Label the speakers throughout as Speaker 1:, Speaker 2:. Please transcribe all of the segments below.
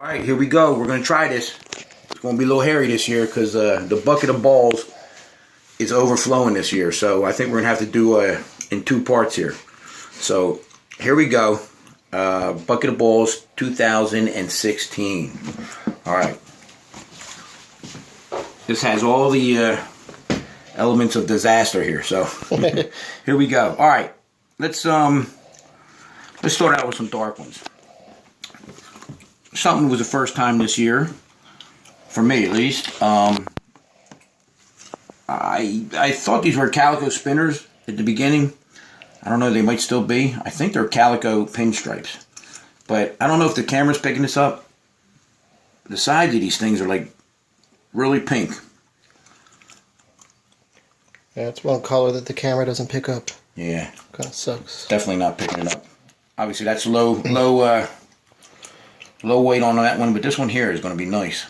Speaker 1: Alright, here we go. We're going to try this. It's going to be a little hairy this year because the bucket of balls is overflowing this year. So I think we're going to have to do in two parts here. So here we go. Bucket of Balls 2016. Alright. This has all the elements of disaster here. So here we go. Alright. Let's start out with some dark ones. Something was the first time this year, for me at least. I thought these were Calico spinners at the beginning. I don't know, they might still be. I think they're Calico pinstripes. But I don't know if the camera's picking this up. The sides of these things are like really pink.
Speaker 2: Yeah, it's one color that the camera doesn't pick up.
Speaker 1: Yeah.
Speaker 2: Kind of sucks.
Speaker 1: Definitely not picking it up. Obviously that's low weight on that one, but this one here is going to be nice.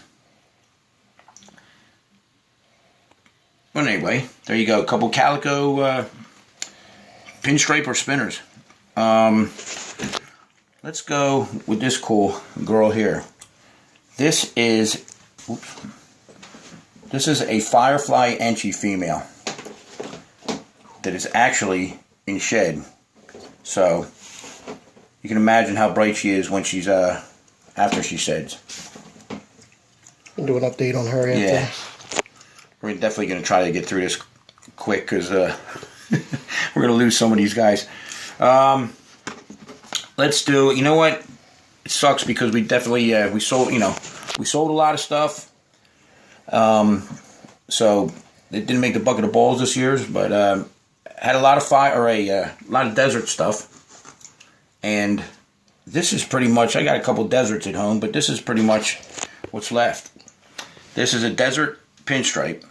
Speaker 1: But anyway, there you go. A couple Calico pinstripe or spinners. Let's go with this cool girl here. This is a Firefly Enchi female that is actually in shed. So you can imagine how bright she is when she's after she sheds.
Speaker 2: Do an update on her after.
Speaker 1: Yeah. We're definitely going to try to get through this quick because we're going to lose some of these guys. Let's do, you know what? It sucks because we definitely, we sold a lot of stuff. So it didn't make the bucket of balls this year, but had a lot of a lot of desert stuff. And this is pretty much, I got a couple deserts at home, but this is pretty much what's left. This is a desert pinstripe.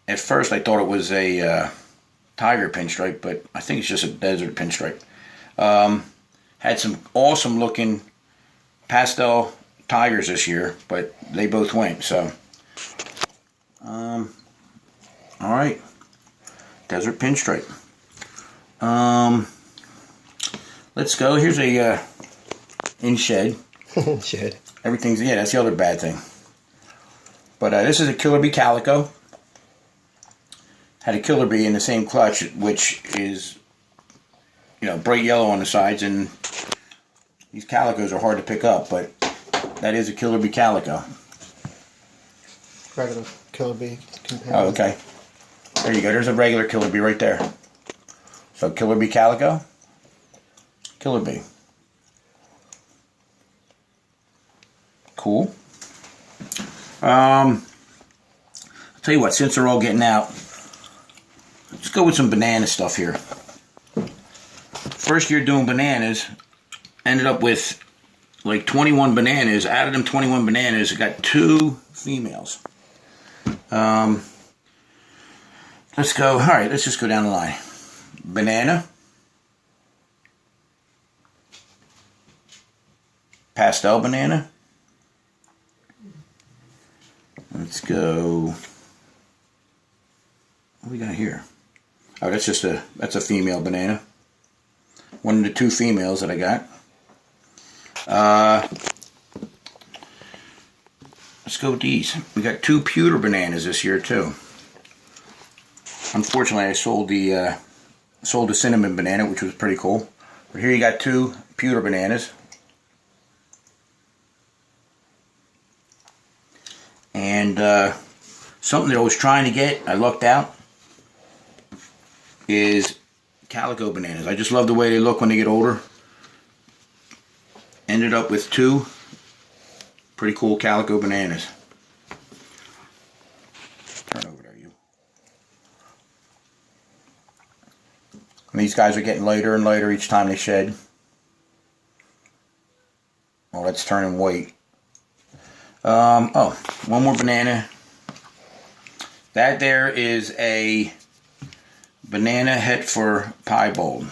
Speaker 1: At first I thought it was a tiger pinstripe, but I think it's just a desert pinstripe. Had some awesome looking pastel tigers this year, but they both went, so. Alright. Desert pinstripe. Let's go. Here's a in shed.
Speaker 2: Shed.
Speaker 1: Everything's, yeah, that's the other bad thing. But this is a Killer Bee Calico. Had a Killer Bee in the same clutch, which is, bright yellow on the sides, and these Calicos are hard to pick up, but that is a Killer Bee Calico.
Speaker 2: Regular Killer Bee.
Speaker 1: Oh, okay. There you go. There's a regular Killer Bee right there. So Killer Bee Calico. Killer Bee. Cool. I'll tell you what, since they're all getting out, let's go with some banana stuff here. First year doing bananas, ended up with like 21 bananas. Out of them 21 bananas, I got 2 females. Let's go, alright, let's just go down the line. Banana. Pastel banana. Let's go. What do we got here? Oh, that's a female banana. One of the 2 females that I got. Let's go with these. We got 2 pewter bananas this year too. Unfortunately, I sold the cinnamon banana, which was pretty cool. But here you got 2 pewter bananas. And something that I was trying to get, I lucked out, is Calico bananas. I just love the way they look when they get older. Ended up with 2 pretty cool Calico bananas. Turn over there, you. And these guys are getting lighter and lighter each time they shed. Oh, that's turning white. Oh, one more banana. That there is a banana het for piebald.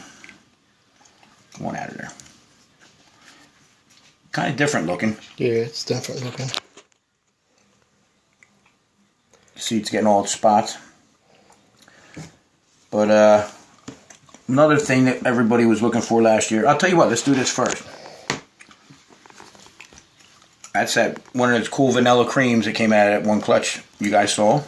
Speaker 1: One out of there. Kind of different looking.
Speaker 2: Yeah, it's different looking.
Speaker 1: See, it's getting all its spots. But another thing that everybody was looking for last year. I'll tell you what, let's do this first. That's that one of those cool vanilla creams that came out of that one clutch you guys saw.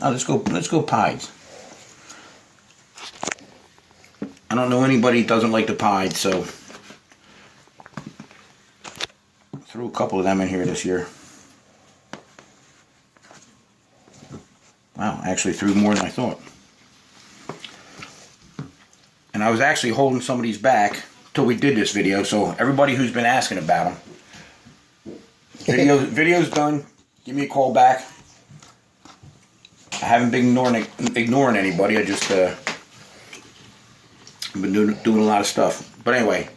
Speaker 1: Let's go pies. I don't know anybody that doesn't like the pied, so threw a couple of them in here this year. Wow, I actually threw more than I thought. And I was actually holding some of these back till we did this video, so everybody who's been asking about them, video's done. Give me a call back. I haven't been ignoring anybody. I just I've been doing a lot of stuff. But anyway,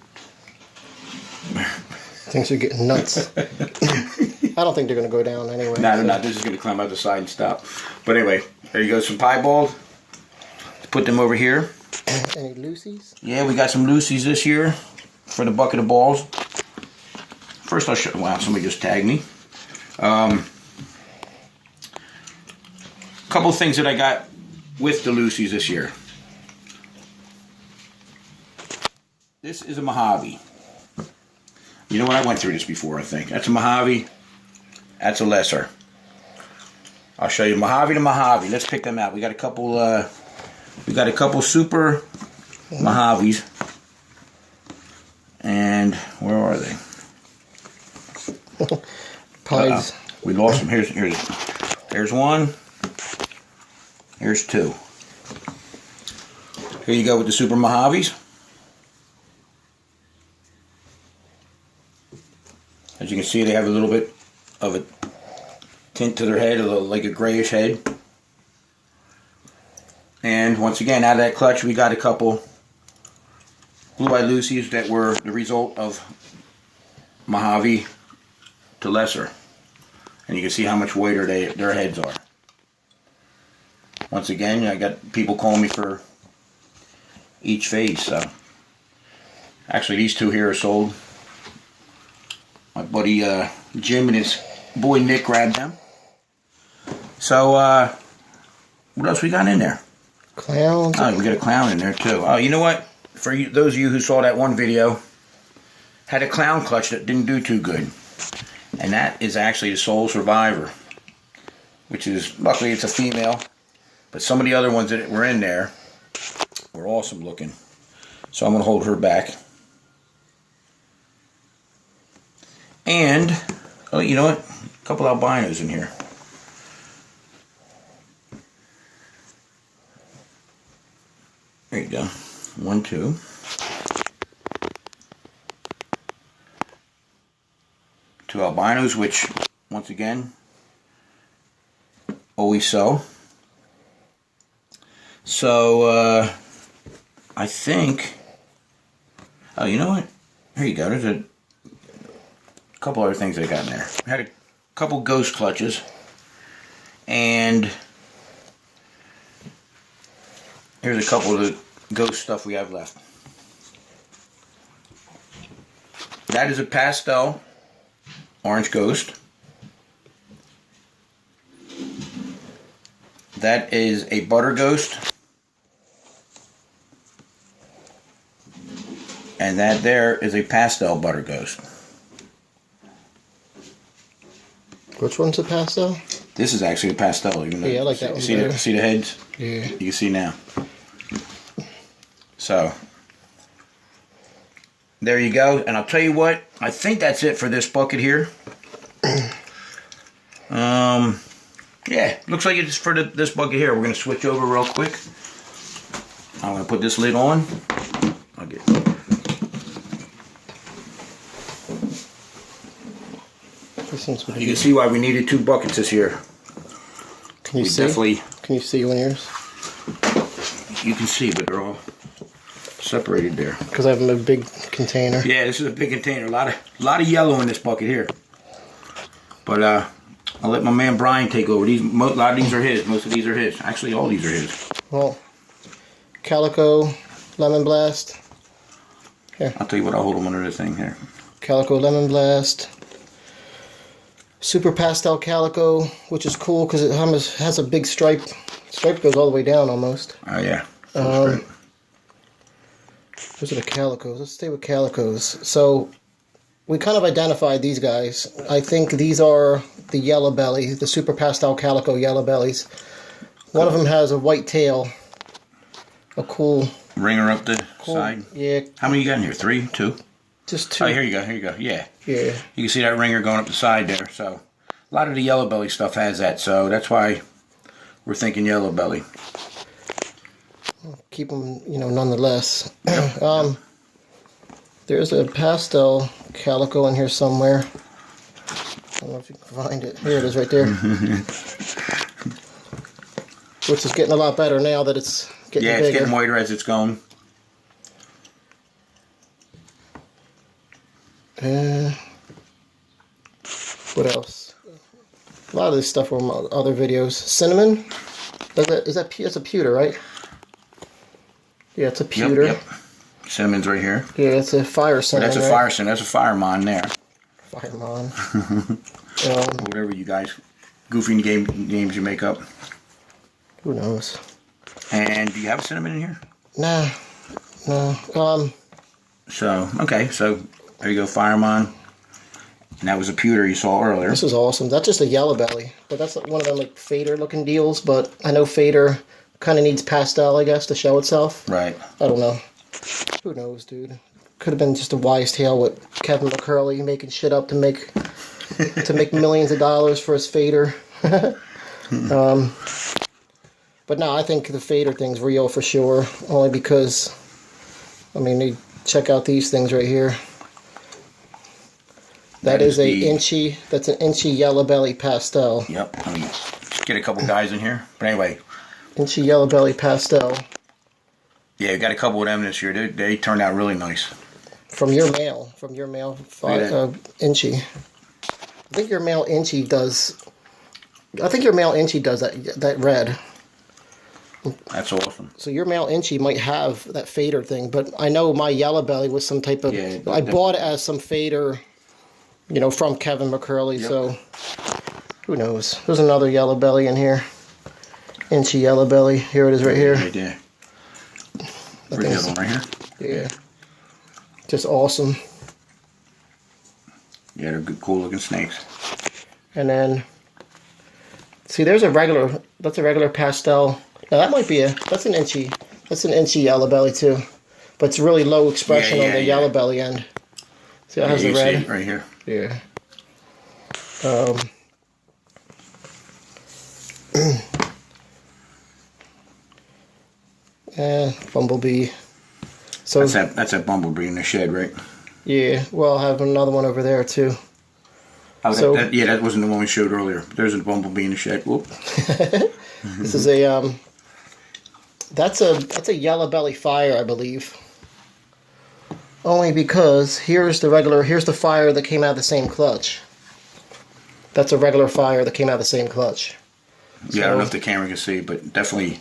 Speaker 2: Things are getting nuts. I don't think they're going to go down anyway.
Speaker 1: no, they're not. This is going to climb out the side and stop. But anyway, there you go. Some pie balls. Let's put them over here.
Speaker 2: Any Lucy's?
Speaker 1: Yeah, we got some Lucy's this year for the bucket of balls. First, I'll show. Wow, somebody just tagged me. Couple of things that I got with the Lucy's this year. This is a Mojave. You know what? I went through this before, I think. That's a Mojave. That's a lesser. I'll show you Mojave to Mojave. Let's pick them out. We got a couple. Super Mojaves. And where are they?
Speaker 2: Pies.
Speaker 1: We lost them. Here's one. Here's two. Here you go with the Super Mojaves. As you can see, they have a little bit of a tint to their head, like a grayish head. And once again, out of that clutch, we got a couple Blue Eyed Lucy's that were the result of Mojave to lesser. And you can see how much whiter their heads are. Once again, I got people calling me for each face. So actually, these two here are sold. My buddy Jim and his boy Nick grabbed them. So what else we got in there?
Speaker 2: Clowns.
Speaker 1: Oh, we got a clown in there too. Oh, you know what? For you, those of you who saw that one video, had a clown clutch that didn't do too good. And that is actually the Soul Survivor. Which is, luckily it's a female. But some of the other ones that were in there were awesome looking. So I'm going to hold her back. And, oh, you know what? A couple albinos in here. There you go. 1, 2. Two albinos, which, once again, always so. So, I think, oh, you know what? Here you go. There's a couple other things I got in there. I had a couple ghost clutches. And here's a couple of the ghost stuff we have left. That is a pastel orange ghost. That is a butter ghost. And that there is a pastel butter ghost.
Speaker 2: Which one's a pastel?
Speaker 1: This is actually a pastel. Even though
Speaker 2: Yeah, I like that one
Speaker 1: see
Speaker 2: better.
Speaker 1: see the heads?
Speaker 2: Yeah.
Speaker 1: You can see now. So, there you go. And I'll tell you what, I think that's it for this bucket here. Yeah, looks like it's for this bucket here. We're going to switch over real quick. I'm going to put this lid on. I'll get
Speaker 2: This one's
Speaker 1: You can see why we needed 2 buckets this year.
Speaker 2: Can you
Speaker 1: We
Speaker 2: see?
Speaker 1: definitely,
Speaker 2: Can you see on yours?
Speaker 1: you can see, but they're all separated there.
Speaker 2: Because I have a big container.
Speaker 1: Yeah, this is a big container. A lot of yellow in this bucket here. But I'll let my man Brian take over. A lot of these are his. Most of these are his. Actually, all these are his.
Speaker 2: Well, Calico Lemon Blast. Here.
Speaker 1: I'll tell you what. I'll hold them under the thing here.
Speaker 2: Calico Lemon Blast. Super Pastel Calico, which is cool because it has a big stripe. Stripe goes all the way down almost.
Speaker 1: Oh yeah.
Speaker 2: Those are the Calicos. Let's stay with Calicos. So we kind of identified these guys. I think these are the Yellow Belly, the Super Pastel Calico Yellow Bellies. One of them has a white tail. A cool
Speaker 1: ringer up the side.
Speaker 2: Yeah.
Speaker 1: How many you got in here? 3, 2?
Speaker 2: Just 2.
Speaker 1: Oh, here you go. Here you go. Yeah.
Speaker 2: Yeah.
Speaker 1: You can see that ringer going up the side there. So a lot of the yellow belly stuff has that. So that's why we're thinking yellow belly.
Speaker 2: Keep them, nonetheless. There's a pastel calico in here somewhere. I don't know if you can find it. Here it is right there. Which is getting a lot better now that it's getting bigger.
Speaker 1: It's getting whiter as it's going.
Speaker 2: What else? A lot of this stuff from other videos. Cinnamon? That's a pewter, right? Yeah, it's a pewter.
Speaker 1: Yep. Cinnamon's right here.
Speaker 2: Yeah, it's a fire cinnamon.
Speaker 1: That's a fire cinnamon. That's a firemon there.
Speaker 2: Firemon.
Speaker 1: Whatever you guys, goofy names you make up.
Speaker 2: Who knows?
Speaker 1: And do you have cinnamon in here?
Speaker 2: Nah. No.
Speaker 1: So, okay. So, there you go, firemon. And that was a pewter you saw earlier.
Speaker 2: This is awesome. That's just a yellow belly. But that's one of them like fader looking deals. But I know fader kind of needs pastel, I guess, to show itself.
Speaker 1: Right.
Speaker 2: I don't know. Who knows, dude? Could have been just a wise tale with Kevin McCurley making shit up to make millions of dollars for his fader. But no, I think the fader thing's real for sure. Only because, check out these things right here. That is that's an inchy yellow belly pastel.
Speaker 1: Yep. Let me just get a couple guys in here. But anyway.
Speaker 2: Inchy yellow belly pastel.
Speaker 1: Yeah, we got a couple of them this year. They turned out really nice.
Speaker 2: From your mail, Inchy. I think your mail Inchy does that red.
Speaker 1: That's awesome.
Speaker 2: So your male Inchy might have that fader thing, but I know my yellow belly was some type of. I bought it as some fader, from Kevin McCurley. Yep. So who knows? There's another yellow belly in here. Inchy yellow belly. Here it is, right here.
Speaker 1: Right there. Pretty good one right here.
Speaker 2: Yeah. Just awesome.
Speaker 1: Yeah, they're good, cool looking snakes.
Speaker 2: And then, see, that's a regular pastel. Now that might be that's an Inchy yellow belly too, but it's really low expression on the yellow belly end. See, that has the red.
Speaker 1: See it right here.
Speaker 2: Yeah. Bumblebee. So
Speaker 1: that's that bumblebee in the shed, right?
Speaker 2: Yeah. Well, I have another one over there too.
Speaker 1: Oh, that wasn't the one we showed earlier. There's a bumblebee in the shed. Whoop.
Speaker 2: This is a that's a yellow belly fire, I believe. Only because here's the fire that came out of the same clutch. That's a regular fire that came out of the same clutch.
Speaker 1: Yeah, I don't know if the camera can see, but definitely.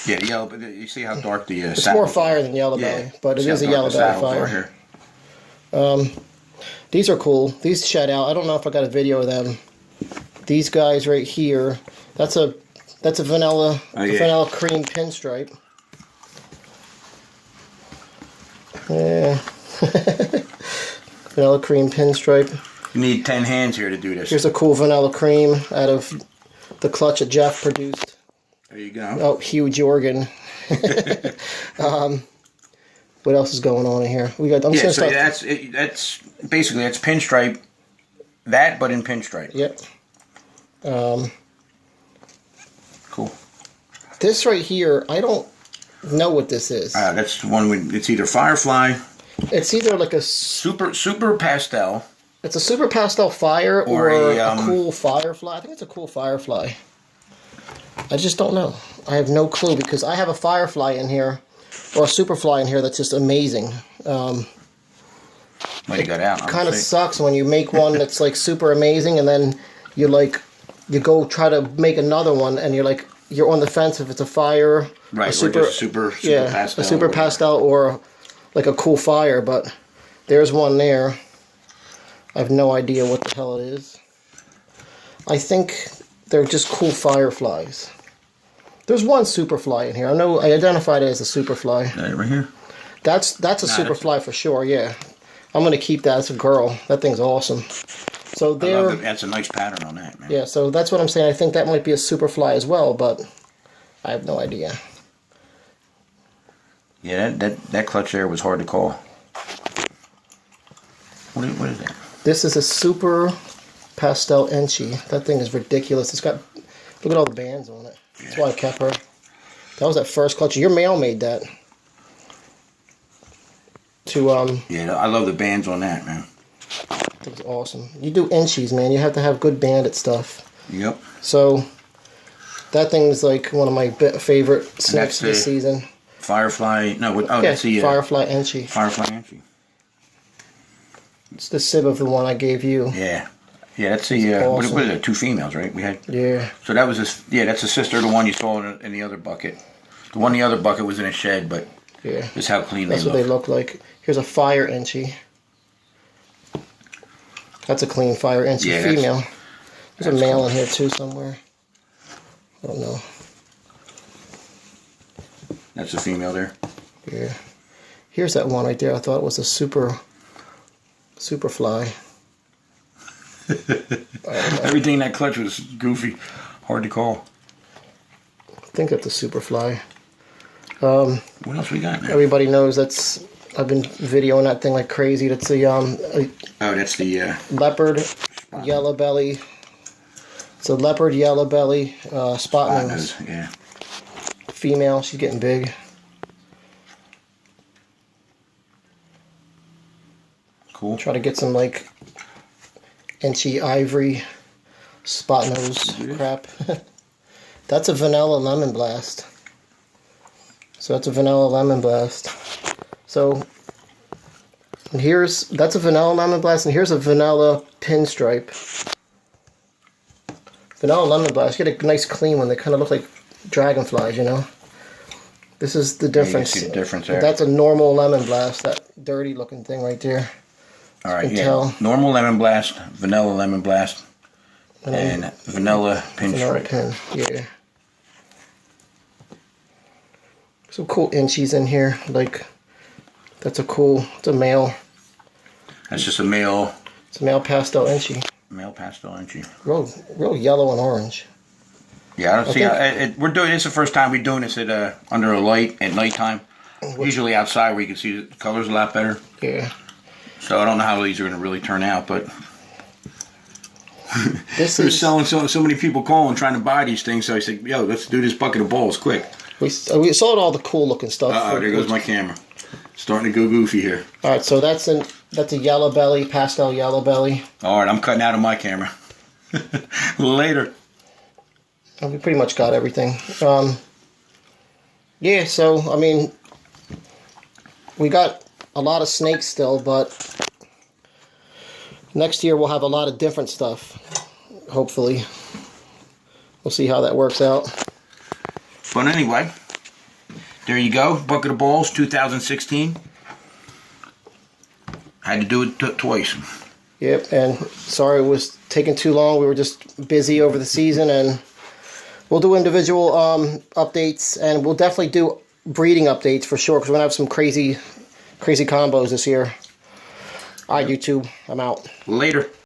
Speaker 1: Yeah, the yellow. But you see how dark the
Speaker 2: it's more fire than yellow belly, but it is a yellow belly fire. These are cool. These shed out. I don't know if I got a video of them. These guys right here. That's a vanilla vanilla cream pinstripe. Yeah. Vanilla cream pinstripe.
Speaker 1: You need 10 hands here to do this.
Speaker 2: Here's a cool vanilla cream out of the clutch that Jeff produced.
Speaker 1: There you go.
Speaker 2: Oh, Hugh Jorgen. What else is going on in here?
Speaker 1: That's basically pinstripe. That, but in pinstripe.
Speaker 2: Yep.
Speaker 1: Cool.
Speaker 2: This right here, I don't know what this is.
Speaker 1: That's the one it's either Firefly.
Speaker 2: It's either like a
Speaker 1: super pastel.
Speaker 2: It's a super pastel fire or a cool firefly. I think it's a cool firefly. I just don't know. I have no clue because I have a firefly in here or a superfly in here that's just amazing.
Speaker 1: What you got out?
Speaker 2: Kind of sucks when you make one that's like super amazing and then you go try to make another one and you're on the fence if it's a fire,
Speaker 1: right? Super pastel,
Speaker 2: a super pastel or like a cool fire. But there's one there. I have no idea what the hell it is. I think they're just cool fireflies. There's one superfly in here. I know I identified it as a superfly.
Speaker 1: Right here.
Speaker 2: That's a superfly for sure. Yeah, I'm gonna keep that as a girl. That thing's awesome. So there.
Speaker 1: That's a nice pattern on that, man.
Speaker 2: Yeah, so that's what I'm saying. I think that might be a superfly as well, but I have no idea.
Speaker 1: Yeah, that clutch there was hard to call. What is that?
Speaker 2: This is a super pastel Enchi. That thing is ridiculous. It's got, look at all the bands on it. That's why I kept her. That was that first clutch. Your mail made that.
Speaker 1: Yeah, I love the bands on that, man.
Speaker 2: That was awesome. You do Enchis, man. You have to have good banded stuff.
Speaker 1: Yep.
Speaker 2: So that thing's like one of my favorite snakes this season.
Speaker 1: Firefly. No,
Speaker 2: yeah,
Speaker 1: that's the
Speaker 2: Firefly Enchi.
Speaker 1: Firefly Enchi.
Speaker 2: It's the sib of the one I gave you.
Speaker 1: Yeah. Yeah, that's the
Speaker 2: awesome.
Speaker 1: what is it? 2 females, right? We had.
Speaker 2: Yeah.
Speaker 1: So that was that's the sister of the one you saw in the other bucket. The one in the other bucket was in a shed, but
Speaker 2: yeah,
Speaker 1: this is how clean
Speaker 2: that's
Speaker 1: they
Speaker 2: what
Speaker 1: look.
Speaker 2: they look like. Here's a fire Enchi. That's a clean fire Enchi female. There's a male in here too somewhere. I don't know.
Speaker 1: That's a female there.
Speaker 2: Yeah. Here's that one right there. I thought it was a superfly.
Speaker 1: Everything in that clutch was goofy, hard to call.
Speaker 2: I think that's a superfly.
Speaker 1: What else we got now?
Speaker 2: Everybody knows I've been videoing that thing like crazy. That's a
Speaker 1: that's the
Speaker 2: leopard yellow belly. It's a leopard yellow belly spot nose.
Speaker 1: Yeah.
Speaker 2: Female. She's getting big.
Speaker 1: Cool.
Speaker 2: Try to get some like Enchi ivory spot nose crap. That's a vanilla lemon blast. So that's a vanilla lemon blast. So and that's a vanilla lemon blast, and here's a vanilla pinstripe. Vanilla lemon blast. You get a nice clean one. They kind of look like dragonflies, you know. This is the difference.
Speaker 1: You can see the difference there.
Speaker 2: That's a normal lemon blast. That dirty looking thing right there.
Speaker 1: All right, yeah. Normal lemon blast, vanilla lemon blast, and vanilla pinstripe.
Speaker 2: Pin, yeah. Some cool Enchis in here. Like, it's a male.
Speaker 1: That's just a male.
Speaker 2: It's a male pastel Enchi.
Speaker 1: Male pastel Enchi.
Speaker 2: Real yellow and orange.
Speaker 1: Yeah, I don't see. We're doing this the first time we're doing this under a light at nighttime. Usually outside where you can see the colors a lot better.
Speaker 2: Yeah.
Speaker 1: So I don't know how these are going to really turn out, but
Speaker 2: There's
Speaker 1: selling so many people calling trying to buy these things. So I said, "Yo, let's do this bucket of balls quick."
Speaker 2: We sold all the cool looking stuff.
Speaker 1: There goes my camera. Starting to go goofy here.
Speaker 2: All right, so that's a yellow belly, pastel yellow belly.
Speaker 1: All right, I'm cutting out of my camera. Later.
Speaker 2: We pretty much got everything. Yeah, so I mean, we got a lot of snakes still, but next year we'll have a lot of different stuff. Hopefully, we'll see how that works out.
Speaker 1: But anyway, there you go. Bucket of Balls 2016. Had to do it twice.
Speaker 2: Yep, and sorry it was taking too long. We were just busy over the season, and we'll do individual updates, and we'll definitely do breeding updates for sure, because we're going to have some crazy combos this year. All right, YouTube, I'm out.
Speaker 1: Later.